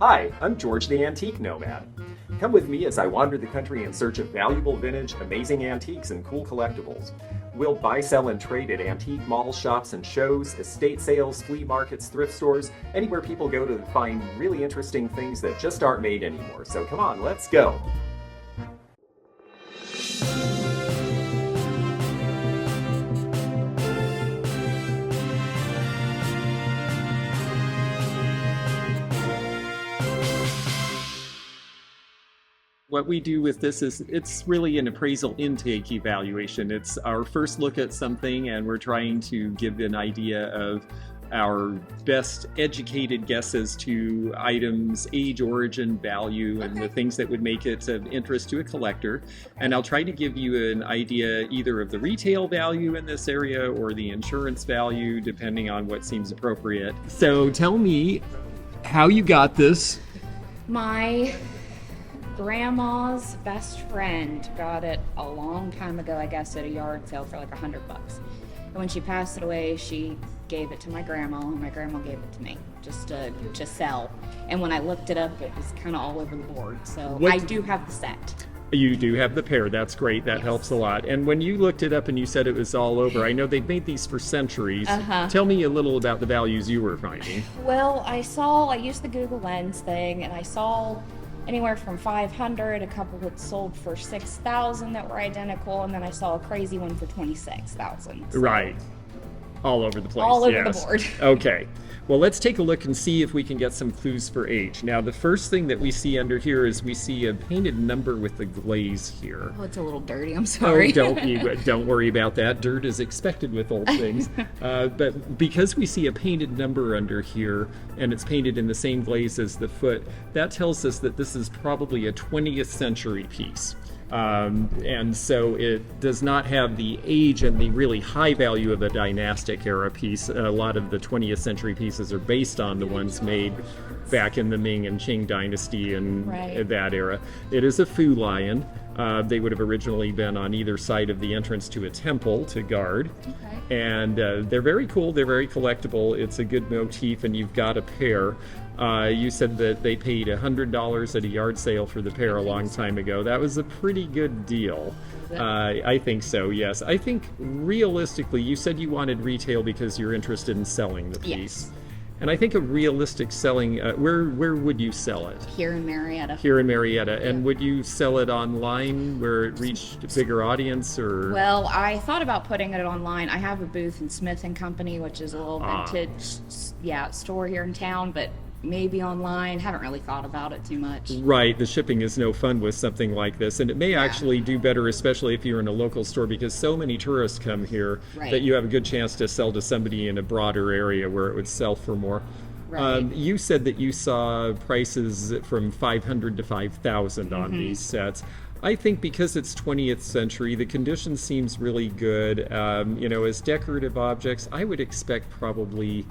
Hi, I'm George the Antique Nomad. Come with me as I wander the country in search of valuable vintage, amazing antiques, and cool collectibles. We'll buy, sell, and trade at antique malls, shops, and shows, estate sales, flea markets, thrift stores, anywhere people go to find really interesting things that just aren't made anymore. So come on, let's go! What we do with this is it's really an appraisal intake evaluation. It's our first look at something, and we're trying to give an idea of our best educated guesses to items, age, origin, value, and the things that would make it of interest to a collector. And I'll try to give you an idea either of the retail value in this area or the insurance value, depending on what seems appropriate. So tell me how you got this. My grandma's best friend got it a long time ago, I guess, at a yard sale for like $100. And when she passed it away, she gave it to my grandma, and my grandma gave it to me just to sell. And when I looked it up, it was kind of all over the board. So I do have the set. You do have the pair. That's great. That helps a lot. And when you looked it up and you said it was all over, I know they've made these for centuries. Tell me a little about the values you were finding. Well, I used the Google Lens thing, and I saw anywhere from 500, a couple that sold for 6,000 that were identical, and then I saw a crazy one for 26,000. So. Right. All over the place. All over the board. Okay. Well, let's take a look and see if we can get some clues for age. Now, the first thing that we see under here is we see a painted number with the glaze here. Oh, it's a little dirty. I'm sorry. Oh, don't worry about that. Dirt is expected with old things. But because we see a painted number under here, and it's painted in the same glaze as the foot, that tells us that this is probably a 20th century piece. And so it does not have the age and the really high value of a dynastic era piece. A lot of the 20th century pieces are based on the ones made back in the Ming and Qing dynasty and that era. It is a Fu lion. They would have originally been on either side of the entrance to a temple to guard. And they're very cool. They're very collectible. It's a good motif, and you've got a pair. You said that they paid $100 at a yard sale for the pair a long time ago. That was a pretty good deal. I think so, yes. I think realistically, you said you wanted retail because you're interested in selling the piece. And I think a realistic selling, where would you sell it? Here in Marietta. Here in Marietta. And would you sell it online where it reached a bigger audience, or? Well, I thought about putting it online. I have a booth in Smith & Company, which is a little vintage store here in town, but maybe online. Haven't really thought about it too much. Right, the shipping is no fun with something like this, and it may actually do better, especially if you're in a local store, because so many tourists come here that you have a good chance to sell to somebody in a broader area where it would sell for more. You said that you saw prices from $500 to $5,000 on these sets. I think because it's 20th century, the condition seems really good. As decorative objects, I would expect probably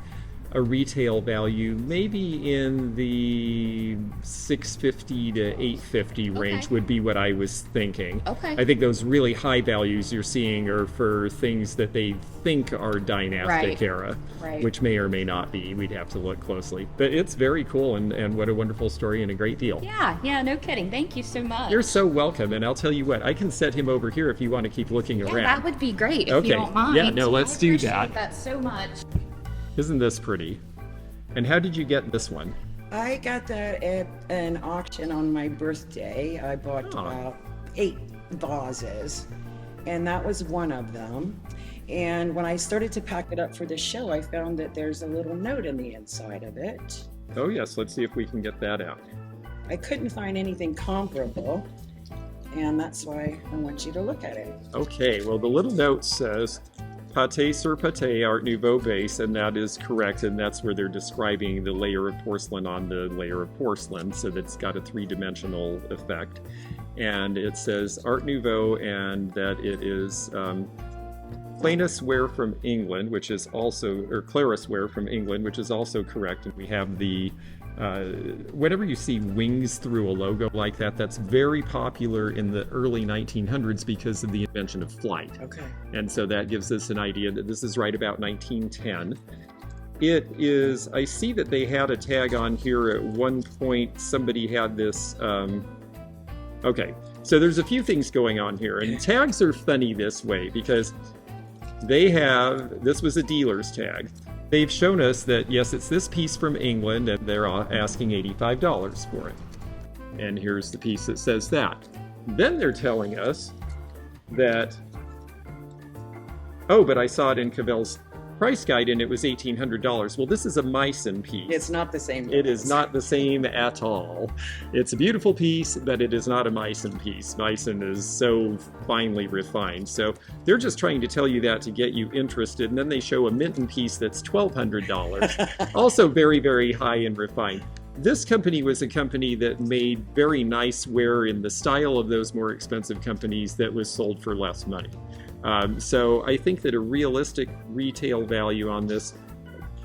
a retail value maybe in the $650 to $850 range would be what I was thinking. I think those really high values you're seeing are for things that they think are dynastic era, which may or may not be. We'd have to look closely. But it's very cool, and what a wonderful story and a great deal. Yeah, no kidding. Thank you so much. You're so welcome, and I'll tell you what, I can set him over here if you want to keep looking around. That would be great if you don't mind. Yeah, no, let's do that. I appreciate that so much. Isn't this pretty? And how did you get this one? I got that at an auction on my birthday. I bought about 8 vases, and that was one of them. And when I started to pack it up for the show, I found that there's a little note in the inside of it. Oh yes, let's see if we can get that out. I couldn't find anything comparable, and that's why I want you to look at it. Okay, well the little note says, Pâté sur pâté Art Nouveau base, and that is correct, and that's where they're describing the layer of porcelain on the layer of porcelain, so that's got a 3-dimensional effect. And it says Art Nouveau, and that it is Claris ware from England, which is also, or Claris ware from England, which is also correct, and we have the whenever you see wings through a logo like that, that's very popular in the early 1900s because of the invention of flight. And so that gives us an idea that this is right about 1910. it is, I see that they had a tag on here at one point. Somebody had this, okay. So there's a few things going on here, and tags are funny this way because they have, this was a dealer's tag. They've shown us that, yes, it's this piece from England, and they're asking $85 for it. And here's the piece that says that. Then they're telling us that, oh, but I saw it in Cavell's price guide and it was $1,800. Well, this is a Meissen piece. It's not the same. It is not the same at all. It's a beautiful piece, but it is not a Meissen piece. Meissen is so finely refined. So they're just trying to tell you that to get you interested. And then they show a Minton piece that's $1,200. Also very, very high and refined. This company was a company that made very nice ware in the style of those more expensive companies that was sold for less money. So I think that a realistic retail value on this,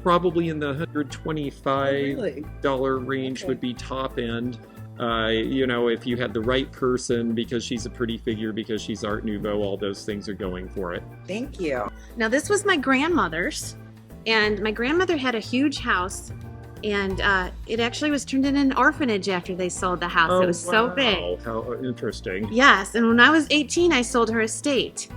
probably in the $125 range, would be top end. You know, if you had the right person, because she's a pretty figure, because she's Art Nouveau, all those things are going for it. Thank you. Now this was my grandmother's, and my grandmother had a huge house, and it actually was turned into an orphanage after they sold the house. Oh, it was so big. How interesting. Yes, and when I was 18, I sold her estate.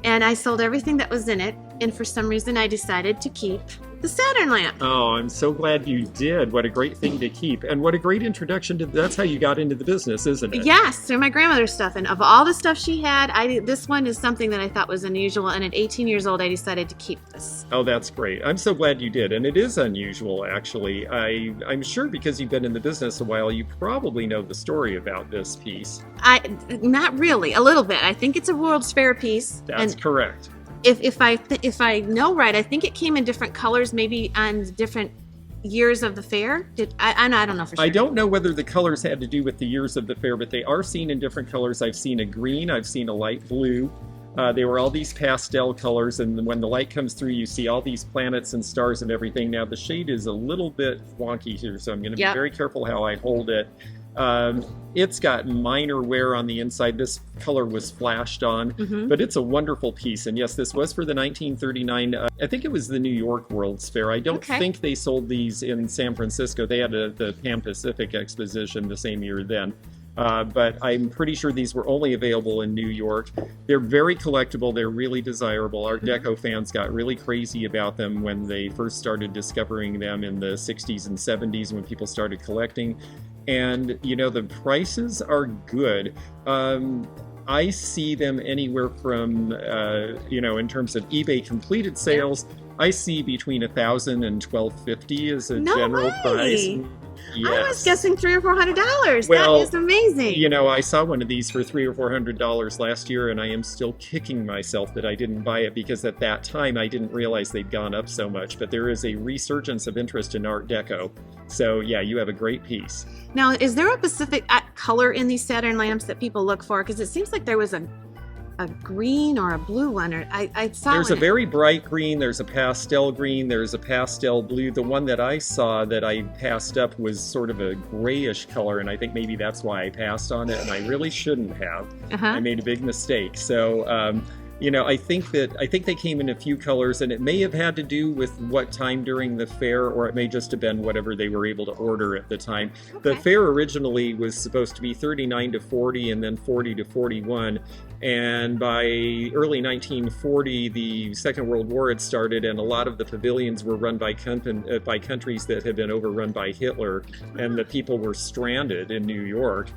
And I sold everything that was in it, and for some reason I decided to keep the Saturn lamp. Oh, I'm so glad you did. What a great thing to keep. And what a great introduction to, that's how you got into the business, isn't it? Yes, through my grandmother's stuff. And of all the stuff she had, this one is something that I thought was unusual, and at 18 years old I decided to keep this. Oh, that's great. I'm so glad you did. And it is unusual, actually. I'm sure because you've been in the business a while, you probably know the story about this piece. Not really, a little bit. I think it's a World's Fair piece. That's correct. If I know right, I think it came in different colors, maybe on different years of the fair. I don't know for sure. I don't know whether the colors had to do with the years of the fair, but they are seen in different colors. I've seen a green, I've seen a light blue. They were all these pastel colors, and when the light comes through, you see all these planets and stars and everything. Now, the shade is a little bit wonky here, so I'm going to be very careful how I hold it. It's got minor wear on the inside. This color was flashed on, but it's a wonderful piece. And yes, this was for the 1939, I think it was the New York World's Fair. I don't think they sold these in San Francisco. They had the Pan Pacific Exposition the same year then. But I'm pretty sure these were only available in New York. They're very collectible. They're really desirable. Art Deco fans got really crazy about them when they first started discovering them in the 60s and 70s when people started collecting. And, you know, the prices are good. I see them anywhere from, you know, in terms of eBay completed sales, I see between $1,000 and $1,250 as a general price. Yes. I was guessing $300 or $400. Well, that is amazing. You know, I saw one of these for $300 or $400 last year, and I am still kicking myself that I didn't buy it, because at that time I didn't realize they'd gone up so much. But there is a resurgence of interest in Art Deco. So yeah, you have a great piece. Now, is there a specific color in these Saturn lamps that people look for? Because it seems like there was a green or a blue one, or I saw there's a very bright green, there's a pastel green, there's a pastel blue. The one that I saw that I passed up was sort of a grayish color, and I think maybe that's why I passed on it, and I really shouldn't have. I made a big mistake. So you know, I think they came in a few colors, and it may have had to do with what time during the fair, or it may just have been whatever they were able to order at the time. The fair originally was supposed to be 39 to 40 and then 40 to 41. And by early 1940, the Second World War had started, and a lot of the pavilions were run by countries that had been overrun by Hitler, and the people were stranded in New York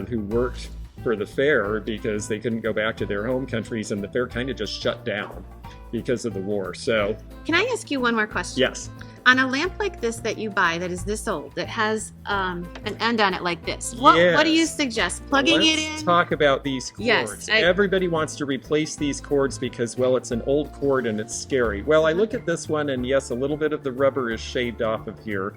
who worked for the fair because they couldn't go back to their home countries, and the fair kind of just shut down because of the war. So, can I ask you one more question? Yes. On a lamp like this that you buy that is this old, that has an end on it like this, what do you suggest? Plugging it in? Let's talk about these cords. Yes, everybody wants to replace these cords because, well, it's an old cord and it's scary. Well, I look at this one, and yes, a little bit of the rubber is shaved off of here,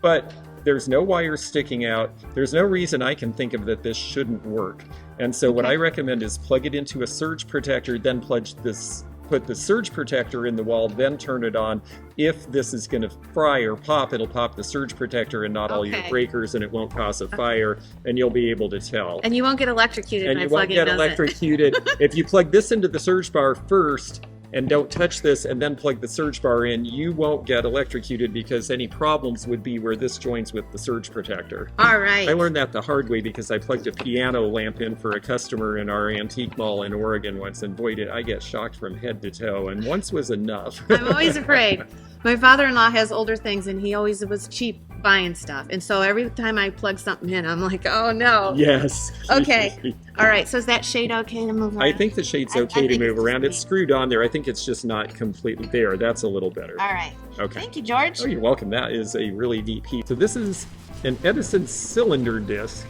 but there's no wires sticking out. There's no reason I can think of that this shouldn't work. And so what I recommend is plug it into a surge protector, then put the surge protector in the wall, then turn it on. If this is going to fry or pop, it'll pop the surge protector and not all your breakers, and it won't cause a fire, and you'll be able to tell. And you won't get electrocuted and by you plugging won't get electrocuted. If you plug this into the surge bar first, and don't touch this and then plug the surge bar in, you won't get electrocuted because any problems would be where this joins with the surge protector. All right. I learned that the hard way because I plugged a piano lamp in for a customer in our antique mall in Oregon once, and boy, did I get shocked from head to toe, and once was enough. I'm always afraid. My father-in-law has older things, and he always was cheap buying stuff. And so every time I plug something in, I'm like, oh no. Yes. Okay. All right. So is that shade okay to move around? I think the shade's I okay to think move it's around. It's sweet. screwed on there. I think it's just not completely there. That's a little better. All right. Okay. Thank you, George. Oh, you're welcome. That is a really neat piece. So this is an Edison cylinder disc.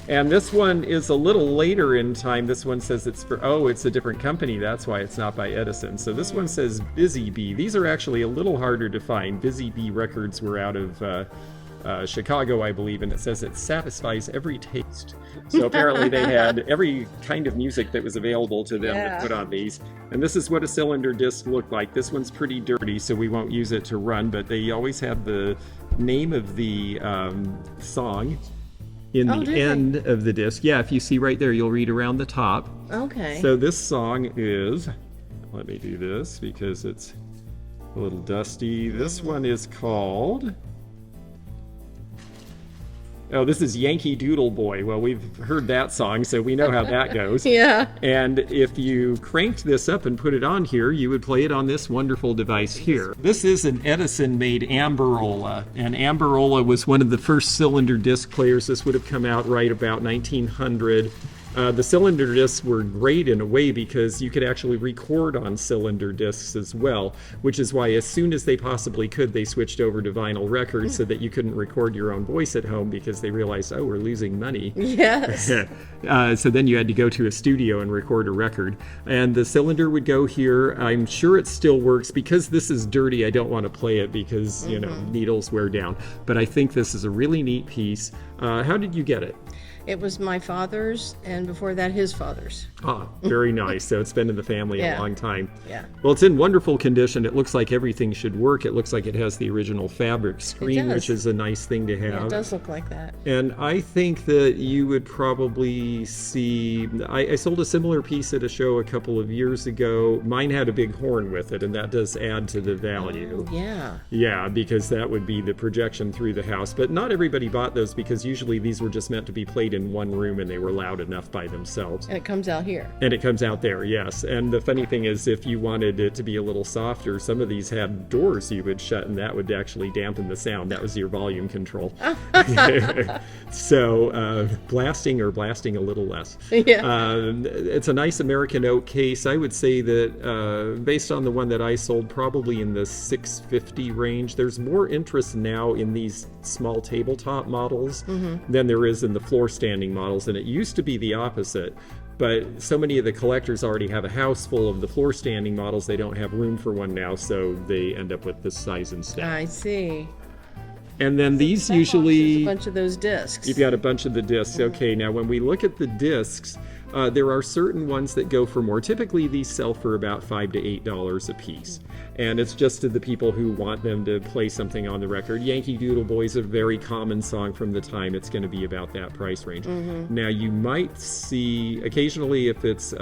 And this one is a little later in time. This one says it's for, oh, it's a different company. That's why it's not by Edison. So this one says Busy Bee. These are actually a little harder to find. Busy Bee Records were out of Chicago, I believe, and it says it satisfies every taste. So apparently they had every kind of music that was available to them to put on these. And this is what a cylinder disc looked like. This one's pretty dirty, so we won't use it to run, but they always had the name of the song in the end of the disc. Yeah, if you see right there, you'll read around the top. Okay. So this song is, let me do this because it's a little dusty. This one is called, oh, this is Yankee Doodle Boy. Well, we've heard that song, so we know how that goes. Yeah. And if you cranked this up and put it on here, you would play it on this wonderful device here. This is an Edison-made Amberola, and Amberola was one of the first cylinder disc players. This would have come out right about 1900. The cylinder discs were great in a way because you could actually record on cylinder discs as well, which is why as soon as they possibly could, they switched over to vinyl records so that you couldn't record your own voice at home because they realized, oh, we're losing money. Yes. So then you had to go to a studio and record a record. And the cylinder would go here. I'm sure it still works. Because this is dirty, I don't want to play it because, you know, needles wear down. But I think this is a really neat piece. How did you get it? It was my father's, and before that, his father's. Ah, very nice. So it's been in the family a long time. Yeah. Well, it's in wonderful condition. It looks like everything should work. It looks like it has the original fabric screen, does. which is a nice thing to have. Yeah, it does look like that. And I think that you would probably see, I sold a similar piece at a show a couple of years ago. Mine had a big horn with it, and that does add to the value. Yeah. Yeah, because that would be the projection through the house. But not everybody bought those because usually these were just meant to be played in one room and they were loud enough by themselves. And it comes out here. And it comes out there, yes. And the funny thing is, if you wanted it to be a little softer, some of these had doors you would shut and that would actually dampen the sound. That was your volume control. So blasting or blasting a little less. Yeah. It's a nice American oak case. I would say that based on the one that I sold, probably in the $650 range. There's more interest now in these small tabletop models than there is in the floor standing models, and it used to be the opposite. But so many of the collectors already have a house full of the floor standing models, they don't have room for one now, so they end up with this size instead. I see. And then these There's usually, a bunch of those discs. you've got a bunch of the discs. Okay, now when we look at the discs, there are certain ones that go for more. Typically, these sell for about $5 to $8 a piece. And it's just to the people who want them to play something on the record. Yankee Doodle Boy is a very common song from the time. It's going to be about that price range. Now, you might see, occasionally if it's,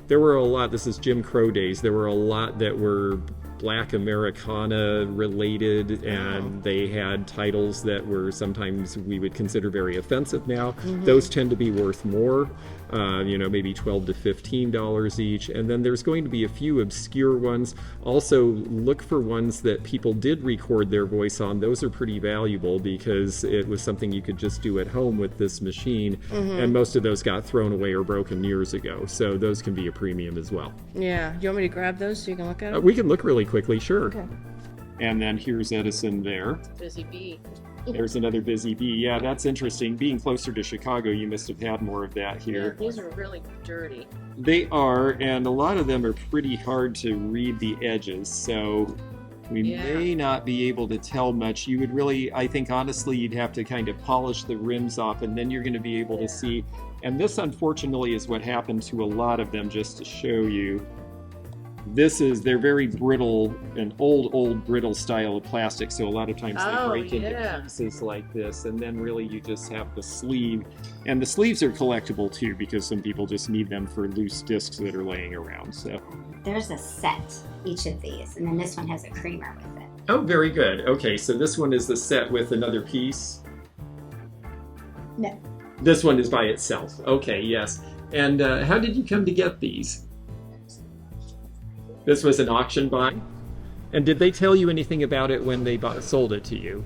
there were a lot, this is Jim Crow days, there were a lot that were Black Americana related, and they had titles that were sometimes we would consider very offensive now. Those tend to be worth more, maybe $12 to $15 each. And then there's going to be a few obscure ones. Also, look for ones that people did record their voice on. Those are pretty valuable because it was something you could just do at home with this machine. And most of those got thrown away or broken years ago. So those can be a premium as well. Yeah. Do you want me to grab those so you can look at them? We can look really quickly, sure. Okay. And then here's Edison there. Busy bee. There's another Busy Bee. Yeah, that's interesting. Being closer to Chicago, you must have had more of that here. Yeah, these are really dirty. They are, and a lot of them are pretty hard to read the edges, so we may not be able to tell much. You would really, I think honestly, you'd have to kind of polish the rims off, and then you're going to be able to see. And this, unfortunately, is what happened to a lot of them, just to show you. they're very brittle, an old brittle style of plastic, so a lot of times they break into pieces like this, and then really you just have the sleeve. And the sleeves are collectible too, because some people just need them for loose discs that are laying around. So There's a set, each of these, and then this one has a creamer with it. oh, very good. Okay, so this one is the set with another piece. No. This one is by itself. Okay, yes. And how did you come to get these? This was an auction buy? And did they tell you anything about it when they sold it to you?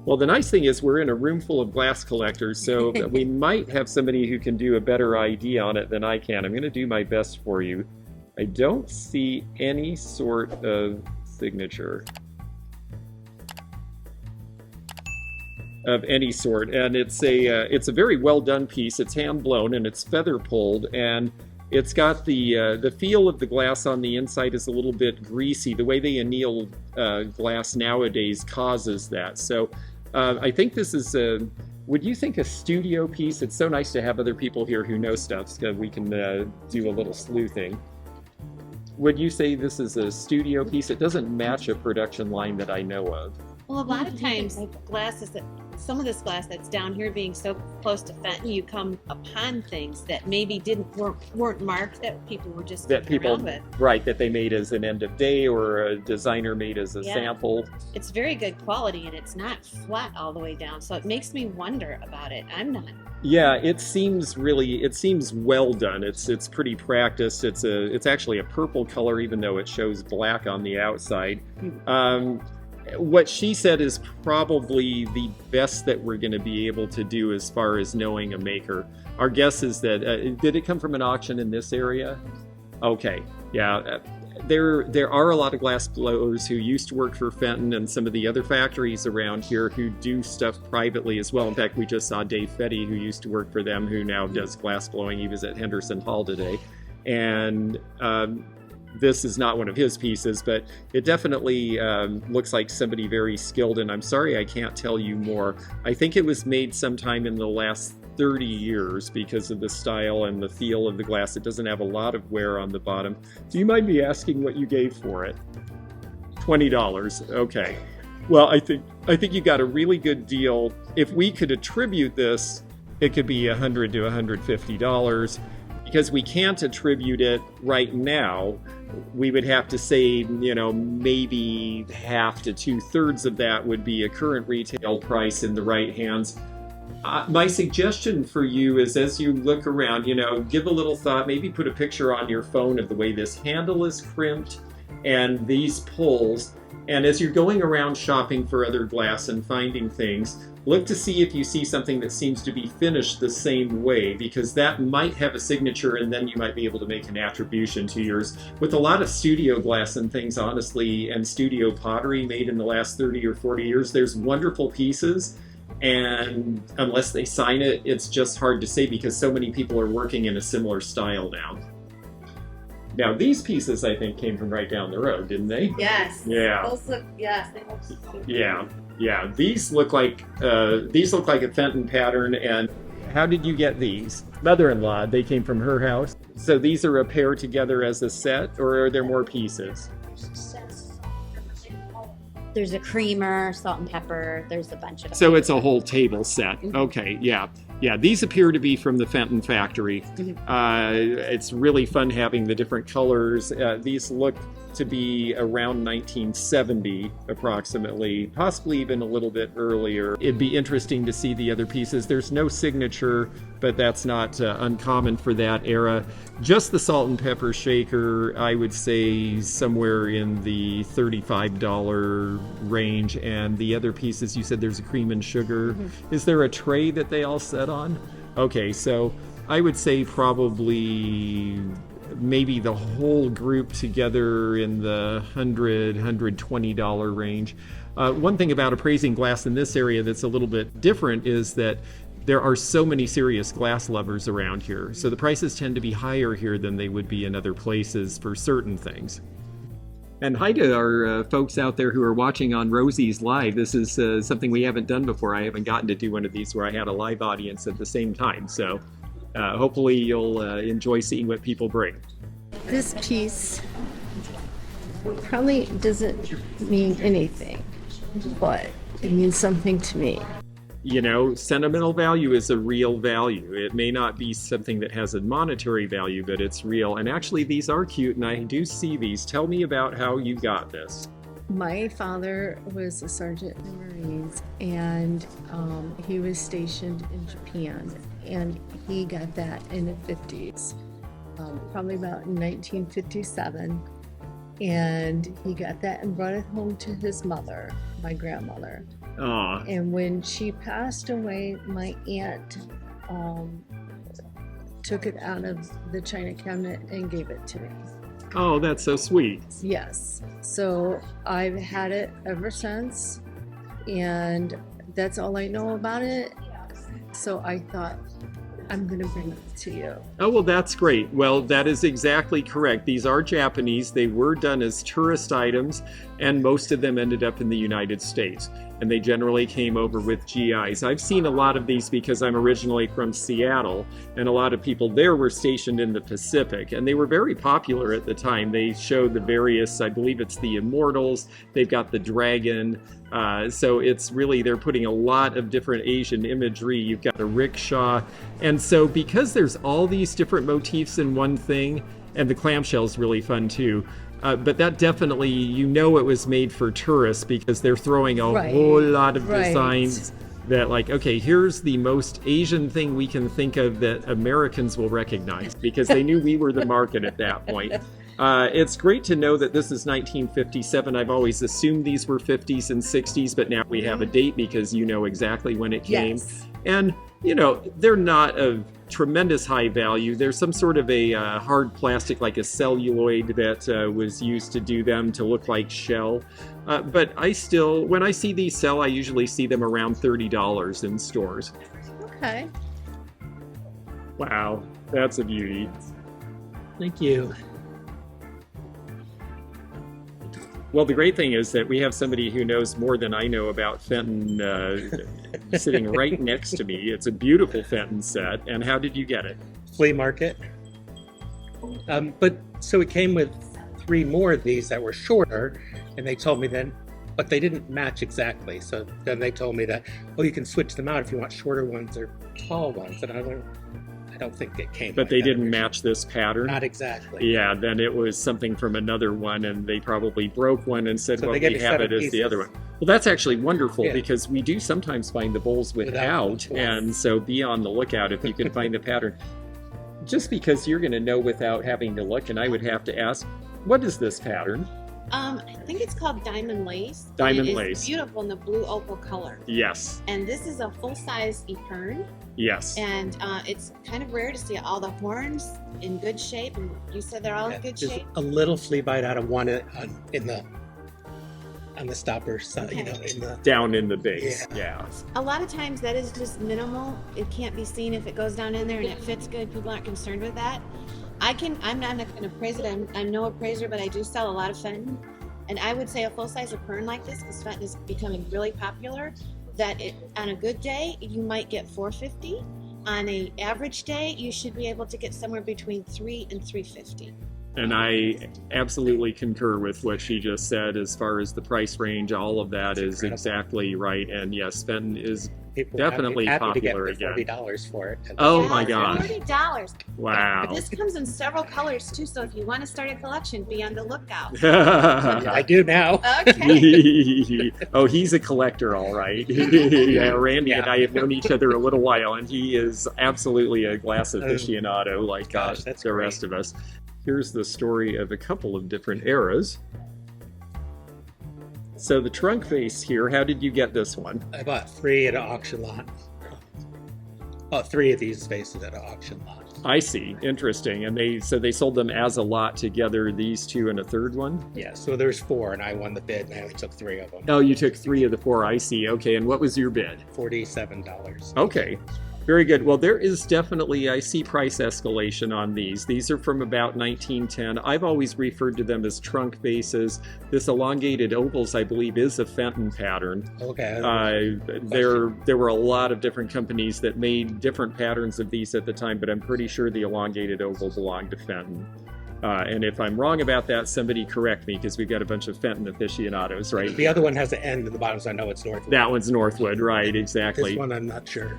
Well, the nice thing is we're in a room full of glass collectors, so we might have somebody who can do a better idea on it than I can. I'm going to do my best for you. I don't see any sort of signature of any sort, and it's a very well done piece. It's hand blown and it's feather pulled, and it's got the feel of the glass on the inside is a little bit greasy. The way they anneal glass nowadays causes that. So I think this is would you think a studio piece? It's so nice to have other people here who know stuff, so we can do a little sleuthing. Would you say this is a studio piece? It doesn't match a production line that I know of. Well, a lot of times glasses that some of this glass that's down here being so close to Fenton, you come upon things that maybe weren't marked, that people were just That people, around with. right, that they made as an end of day, or a designer made as a sample. It's very good quality and it's not flat all the way down, so it makes me wonder about it. I'm not. Yeah, it seems well done. It's pretty practiced. It's actually a purple color, even though it shows black on the outside. What she said is probably the best that we're going to be able to do as far as knowing a maker. Our guess is that did it come from an auction in this area? Okay, yeah. There are a lot of glass blowers who used to work for Fenton and some of the other factories around here who do stuff privately as well. In fact, we just saw Dave Fetty, who used to work for them, who now does glass blowing. He was at Henderson Hall today. And this is not one of his pieces, but it definitely looks like somebody very skilled, and I'm sorry I can't tell you more. I think it was made sometime in the last 30 years because of the style and the feel of the glass. It doesn't have a lot of wear on the bottom. Do you mind me asking what you gave for it? $20. Okay. Well, I think you got a really good deal. If we could attribute this, it could be $100 to $150. Because we can't attribute it right now, we would have to say, maybe half to 2/3 of that would be a current retail price in the right hands. My suggestion for you is, as you look around, give a little thought, maybe put a picture on your phone of the way this handle is crimped and these pulls. And as you're going around shopping for other glass and finding things, look to see if you see something that seems to be finished the same way, because that might have a signature, and then you might be able to make an attribution to yours. With a lot of studio glass and things, honestly, and studio pottery made in the last 30 or 40 years, there's wonderful pieces, and unless they sign it, it's just hard to say because so many people are working in a similar style now. Now, these pieces, I think, came from right down the road, didn't they? Yes. Yeah. Those look, yes, they look so good. Yeah. These look like a Fenton pattern. And how did you get these? Mother-in-law, they came from her house. So these are a pair together as a set, or are there more pieces? There's a creamer, salt and pepper. There's a bunch of. So it's a whole table set. Okay, yeah. These appear to be from the Fenton factory. It's really fun having the different colors. These look to be around 1970 approximately, possibly even a little bit earlier. It'd be interesting to see the other pieces. There's no signature, but that's not uncommon for that era. Just the salt and pepper shaker, I would say somewhere in the $35 range. And the other pieces, you said there's a cream and sugar. Is there a tray that they all set on? Okay, so I would say probably maybe the whole group together in the $120 range. One thing about appraising glass in this area that's a little bit different is that there are so many serious glass lovers around here. So the prices tend to be higher here than they would be in other places for certain things. And hi to our folks out there who are watching on Rosie's Live. This is something we haven't done before. I haven't gotten to do one of these where I had a live audience at the same time. So hopefully you'll enjoy seeing what people bring. This piece probably doesn't mean anything, but it means something to me. You know, sentimental value is a real value. It may not be something that has a monetary value, but it's real. And actually, these are cute, and I do see these. Tell me about how you got this. My father was a sergeant in the Marines, and he was stationed in Japan, and he got that in the 50s, probably about 1957. And he got that and brought it home to his mother, my grandmother. Aw. And when she passed away, my aunt took it out of the china cabinet and gave it to me. Oh, that's so sweet. Yes. So I've had it ever since, and that's all I know about it. So I thought, I'm going to bring it to you. Oh, well, that's great. Well, that is exactly correct. These are Japanese. They were done as tourist items, and most of them ended up in the United States. And they generally came over with GIs. I've seen a lot of these because I'm originally from Seattle, and a lot of people there were stationed in the Pacific, and they were very popular at the time. They showed the various, I believe it's the Immortals, they've got the dragon, so it's really, they're putting a lot of different Asian imagery. You've got a rickshaw, and so because there's all these different motifs in one thing, and the clamshell's really fun too, but that definitely, you know, it was made for tourists because they're throwing a Right. whole lot of Right. designs that, like, okay, here's the most Asian thing we can think of that Americans will recognize, because they knew we were the market at that point. It's great to know that this is 1957. I've always assumed these were 50s and 60s, but now we have a date because you know exactly when it came. Yes. And, you know, they're not of tremendous high value. There's some sort of a hard plastic, like a celluloid, that was used to do them to look like shell. But I still, when I see these sell, I usually see them around $30 in stores. Okay. Wow, that's a beauty. Thank you. Well, the great thing is that we have somebody who knows more than I know about Fenton sitting right next to me. It's a beautiful Fenton set. And how did you get it? Flea market. But so it came with 3 more of these that were shorter, and they told me then, but they didn't match exactly. So then they told me that, oh, you can switch them out if you want shorter ones or tall ones. And I don't think it came. But like they that didn't originally. match this pattern? Not exactly. Yeah, then it was something from another one, and they probably broke one and said, So well, they gave we me have 7 it as the pieces. other one. Well, that's actually wonderful, Yeah. because we do sometimes find the bowls without, bowls. and so be on the lookout if you can find the pattern. Just because you're going to know without having to look, and I would have to ask, what is this pattern? I think it's called diamond lace. and Diamond it is lace. Beautiful in the blue opal color. Yes, And this is a full-size epergne, yes. and it's kind of rare to see all the horns in good shape. And you said they're all in good Just shape. a little flea bite out of one on the stopper side, you know, in the. Down in the base, yeah. A lot of times that is just minimal. It can't be seen if it goes down in there and it fits good. People aren't concerned with that. I'm not going to appraise it. I'm no appraiser, but I do sell a lot of Fenton. And I would say a full-size epergne like this, because Fenton is becoming really popular, that on a good day, you might get $450. On an average day, you should be able to get somewhere between $300 and $350. And I absolutely concur with what she just said as far as the price range. All of that is incredible. exactly right. And yes, Fenton is People were definitely happy to get popular me again. $40 for it. Oh Yes, my gosh. $40. Wow. This comes in several colors too, so if you want to start a collection, be on the lookout. I do now. Okay. Oh, he's a collector, all right. Yeah, Randy and Yeah. I have known each other a little while, and he is absolutely a glass aficionado like Gosh, that's the great. rest of us. Here's the story of a couple of different eras. So the trunk vase here, how did you get this one? I bought 3 at an auction lot. Oh, 3 of these vases at an auction lot. I see. Interesting. And they sold them as a lot together, these 2 and a third one? Yeah, so there's 4, and I won the bid, and I only took 3 of them. Oh, you took 3 of the 4. I see. Okay. And what was your bid? $47. Okay. Very good. Well, there is definitely, I see price escalation on these. These are from about 1910. I've always referred to them as trunk vases. This elongated ovals, I believe, is a Fenton pattern. Okay. There were a lot of different companies that made different patterns of these at the time, but I'm pretty sure the elongated oval belonged to Fenton. And if I'm wrong about that, somebody correct me, because we've got a bunch of Fenton aficionados, right? The other one has an end in the bottom, so I know it's Northwood. That one's Northwood, right, exactly. This one I'm not sure.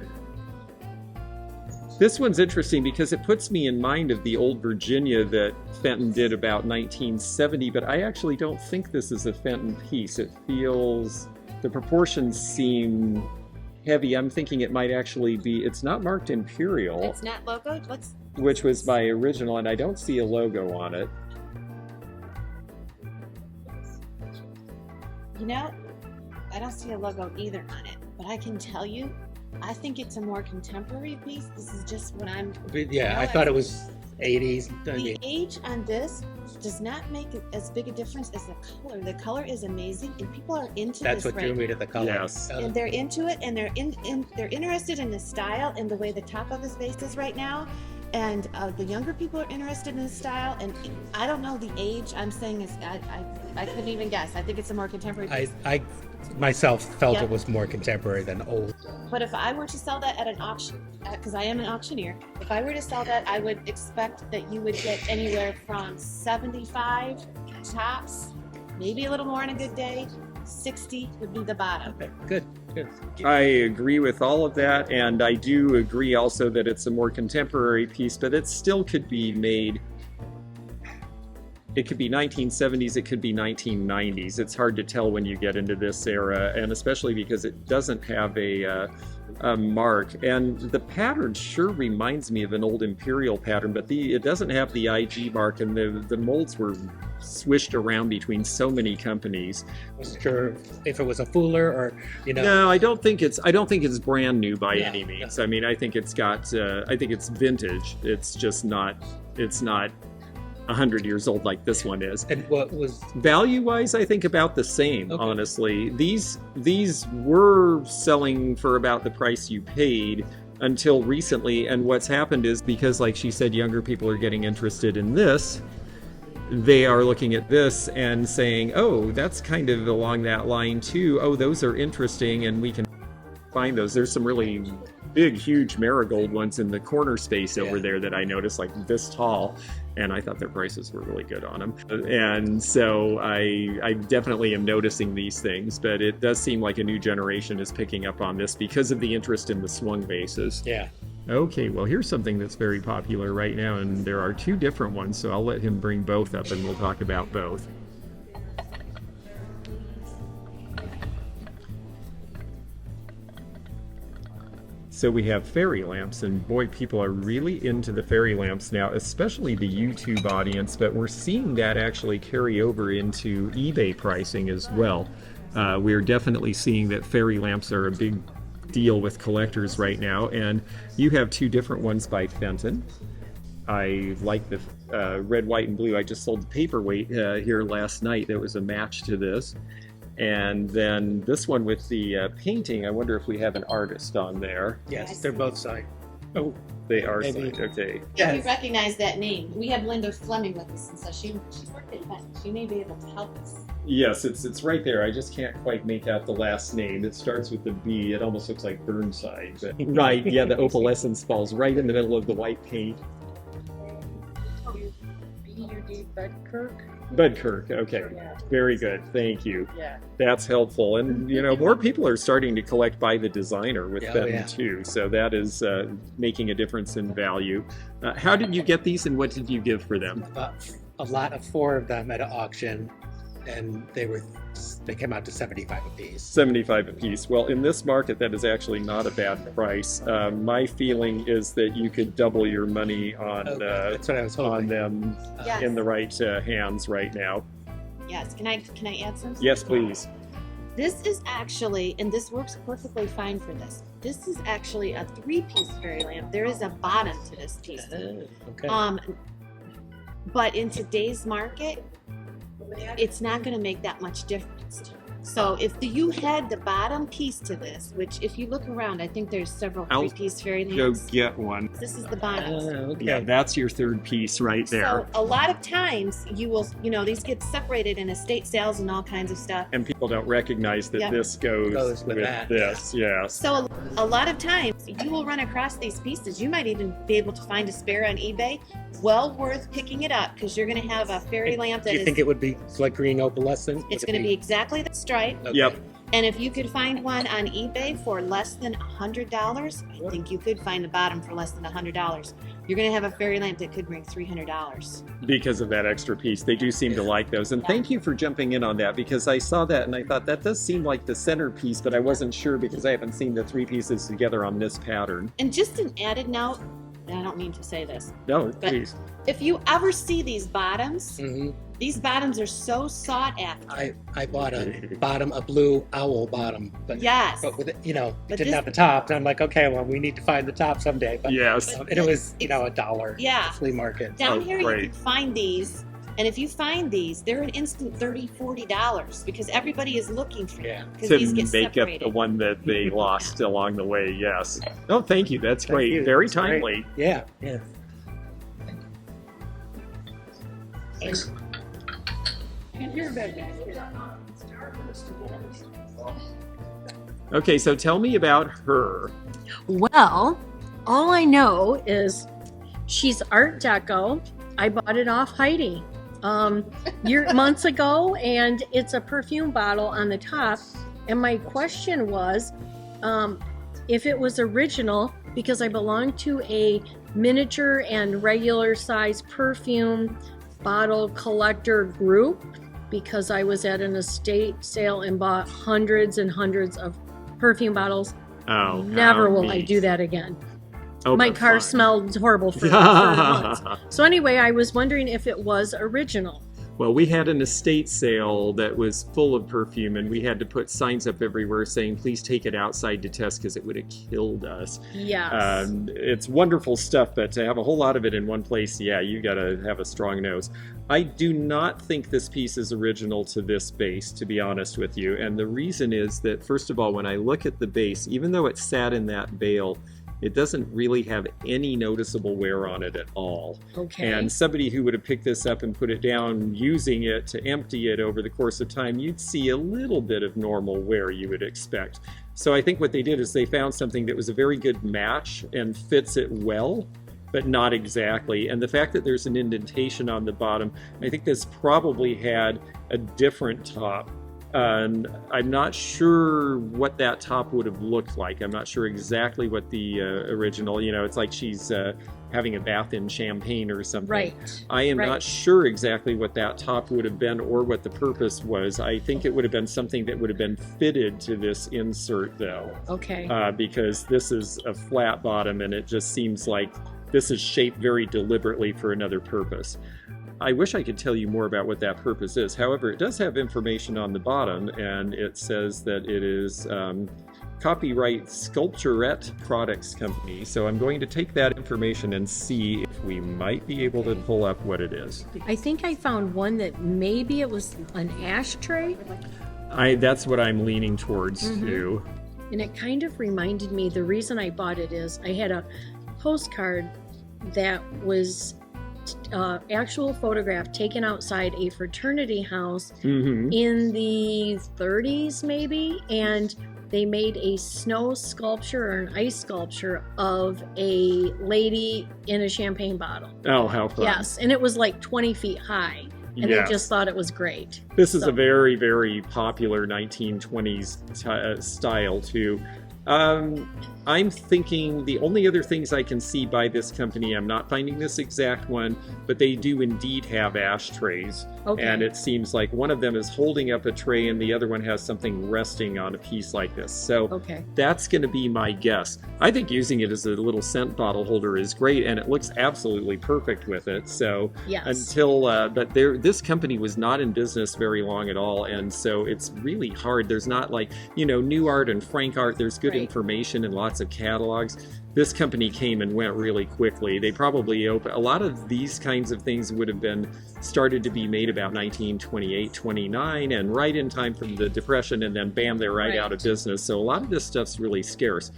This one's interesting because it puts me in mind of the old Virginia that Fenton did about 1970, but I actually don't think this is a Fenton piece. It feels, the proportions seem heavy. I'm thinking it might actually be, it's not marked Imperial. It's not logoed. Which was my original, and I don't see a logo on it. You know, I don't see a logo either on it, but I can tell you, I think it's a more contemporary piece. This is just what I'm. Yeah, I thought it was 80s. The age on this does not make as big a difference as the color. The color is amazing, and people are into That's this what drew me to the color. Yes. And they're into it, and they're interested in the style and the way the top of his vase is right now. And the younger people are interested in the style, and I don't know the age. I'm saying is I couldn't even guess. I think it's a more contemporary piece. I myself felt Yep. it was more contemporary than old. But if I were to sell that at an auction, because I am an auctioneer, if I were to sell that, I would expect that you would get anywhere from 75 tops, maybe a little more on a good day. 60 would be the bottom. Okay, good. I agree with all of that, and I do agree also that it's a more contemporary piece, but it still could be made. It could be 1970s, it could be 1990s. It's hard to tell when you get into this era, and especially because it doesn't have a mark. And the pattern sure reminds me of an old Imperial pattern, but it doesn't have the IG mark, and the molds were swished around between so many companies. Wasn't sure if it was a Fuller or, you know. No, I don't think it's brand new by Yeah, any means. I mean, I think it's got I think it's vintage. It's just not 100 years old like this one is. And what was Value-wise, I think about the same, Okay. honestly. These were selling for about the price you paid until recently, and what's happened is because, like she said, younger people are getting interested in this, they are looking at this and saying, oh, that's kind of along that line too. Oh, those are interesting, and we can find those. There's some really big, huge marigold ones in the corner space over there that I noticed, like this tall, and I thought their prices were really good on them. And so I definitely am noticing these things, but it does seem like a new generation is picking up on this because of the interest in the swung vases. Yeah. Okay, well, here's something that's very popular right now, and there are two different ones, so I'll let him bring both up and we'll talk about both. So we have fairy lamps, and boy, people are really into the fairy lamps now, especially the YouTube audience, but we're seeing that actually carry over into eBay pricing as well. We're definitely seeing that fairy lamps are a big deal with collectors right now, and you have two different ones by Fenton. I like the red, white, and blue. I just sold the paperweight here last night. That was a match to this. And then this one with the painting, I wonder if we have an artist on there. Yes, they're both signed. Oh, They are Maybe. signed, okay. Yeah, we recognize that name. We have Linda Fleming with us, and so she's worked at Fenton. She may be able to help us. Yes, it's right there. I just can't quite make out the last name. It starts with the B. It almost looks like Burnside. But right, yeah, the opalescence falls right in the middle of the white paint. B-U-D Budkirk? Budkirk, okay. Yeah. Very good, thank you. Yeah. That's helpful. And, you know, more people are starting to collect by the designer with Oh, Fenton yeah. too. So that is making a difference in value. How did you get these, and what did you give for them? a lot of 4 of them at an auction, and they came out to 75 apiece. 75 a piece. Well, in this market, that is actually not a bad price. My feeling is that you could double your money on That's what I was on hoping. them Yes. in the right hands right now. Yes. Can I add something? Yes, please. This is actually, and this works perfectly fine for this. This is actually a 3-piece fairy lamp. There is a bottom to this piece. Okay. But in today's market, it's not going to make that much difference. So if you had the bottom piece to this, which if you look around, I think there's several I'll 3-piece fairy Go lamps. get one. This is the bottom. Okay. Yeah, that's your third piece right there. So a lot of times you will, these get separated in estate sales and all kinds of stuff. And people don't recognize that Yep. this goes with that. this. Yes. So a lot of times you will run across these pieces. You might even be able to find a spare on eBay. well worth picking it up because you're going to have a fairy lamp that Do you think it would be like green opalescent? it's Would it going to be exactly the stripe. Okay. Yep. And if you could find one on eBay for less than $100, I think you could find the bottom for less than $100. You're going to have a fairy lamp that could bring $300. Because of that extra piece. They do seem to like those. And thank you for jumping in on that, because I saw that and I thought that does seem like the centerpiece, but I wasn't sure because I haven't seen the three pieces together on this pattern. And just an added note, and I don't mean to say this, No, but please. if you ever see these bottoms, Mhm. these bottoms are so sought after. I bought a blue owl bottom, but Yes. but with it, it But didn't this- have the top, and I'm like, okay, well, we need to find the top someday. But Yes. and it was $1. Yeah. Flea market. Down Oh, here great. you can find these, and if you find these, they're an instant $30-$40 because everybody is looking for Yeah. them because To these get make up separated. the one that they lost along the way, yes. Oh, thank you. That's Thank great. you. Very That's great. timely. Yeah. Yeah. Okay, so tell me about her. Well, all I know is she's Art Deco. I bought it off Heidi months ago, and it's a perfume bottle on the top. And my question was if it was original, because I belong to a miniature and regular size perfume bottle collector group, because I was at an estate sale and bought hundreds and hundreds of perfume bottles. Oh, Never how will I neat. do that again. Oh, My but car fine. smelled horrible for months. So anyway, I was wondering if it was original. Well, we had an estate sale that was full of perfume, and we had to put signs up everywhere saying, please take it outside to test because it would have killed us. Yes. It's wonderful stuff, but to have a whole lot of it in one place, yeah, you got to have a strong nose. I do not think this piece is original to this base, to be honest with you. And the reason is that, first of all, when I look at the base, even though it sat in that bale, it doesn't really have any noticeable wear on it at all. Okay. And somebody who would have picked this up and put it down using it to empty it over the course of time, you'd see a little bit of normal wear you would expect. So I think what they did is they found something that was a very good match and fits it well, but not exactly. And the fact that there's an indentation on the bottom, I think this probably had a different top. And I'm not sure what that top would have looked like. I'm not sure exactly what the original, it's like she's having a bath in champagne or something. Right. I am Right. not sure exactly what that top would have been or what the purpose was. I think it would have been something that would have been fitted to this insert though, Okay. because this is a flat bottom and it just seems like this is shaped very deliberately for another purpose. I wish I could tell you more about what that purpose is. However, it does have information on the bottom, and it says that it is copyright Sculpturette Products Company. So I'm going to take that information and see if we might be able to pull up what it is. I think I found one that maybe it was an ashtray, That's what I'm leaning towards too. and it kind of reminded me, the reason I bought it is I had a postcard that was actual photograph taken outside a fraternity house Mm-hmm. in the 30s maybe, and they made a snow sculpture or an ice sculpture of a lady in a champagne bottle. Oh, how fun. Yes, and it was like 20 feet high, and Yes. they just thought it was great. This is So- a very, very popular 1920s style too. I'm thinking the only other things I can see by this company, I'm not finding this exact one, but they do indeed have ashtrays. Okay. And it seems like one of them is holding up a tray and the other one has something resting on a piece like this. So Okay. that's going to be my guess. I think using it as a little scent bottle holder is great, and it looks absolutely perfect with it. So Yes. but this company was not in business very long at all, and so it's really hard. There's not like, New Art and Frank Art, there's good Right. information and lots of catalogs. This company came and went really quickly. They probably a lot of these kinds of things would have been started to be made about 1928, 29, and right in time from the Depression, and then bam, they're right out of business. So a lot of this stuff's really scarce.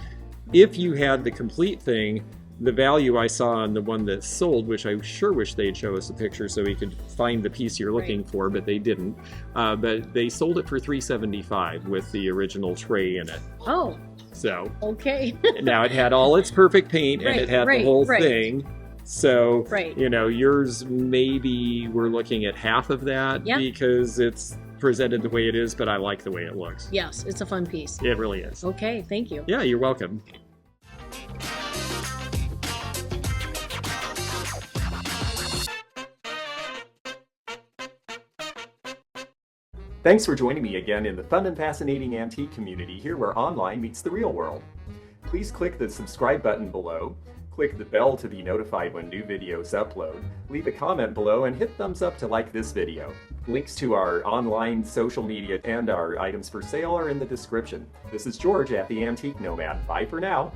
If you had the complete thing, the value I saw on the one that sold, which I sure wish they'd show us a picture so we could find the piece you're looking for, but they didn't. But they sold it for $375 with the original tray in it. Oh, So okay. now it had all its perfect paint and Right, it had right, the whole right. thing. So, Right. you know, yours maybe we're looking at half of that Yeah. because it's presented the way it is, but I like the way it looks. Yes, it's a fun piece. It really is. Okay, thank you. Yeah, you're welcome. Thanks for joining me again in the fun and fascinating antique community here where online meets the real world. Please click the subscribe button below, click the bell to be notified when new videos upload, leave a comment below, and hit thumbs up to like this video. Links to our online social media and our items for sale are in the description. This is George at the Antique Nomad. Bye for now.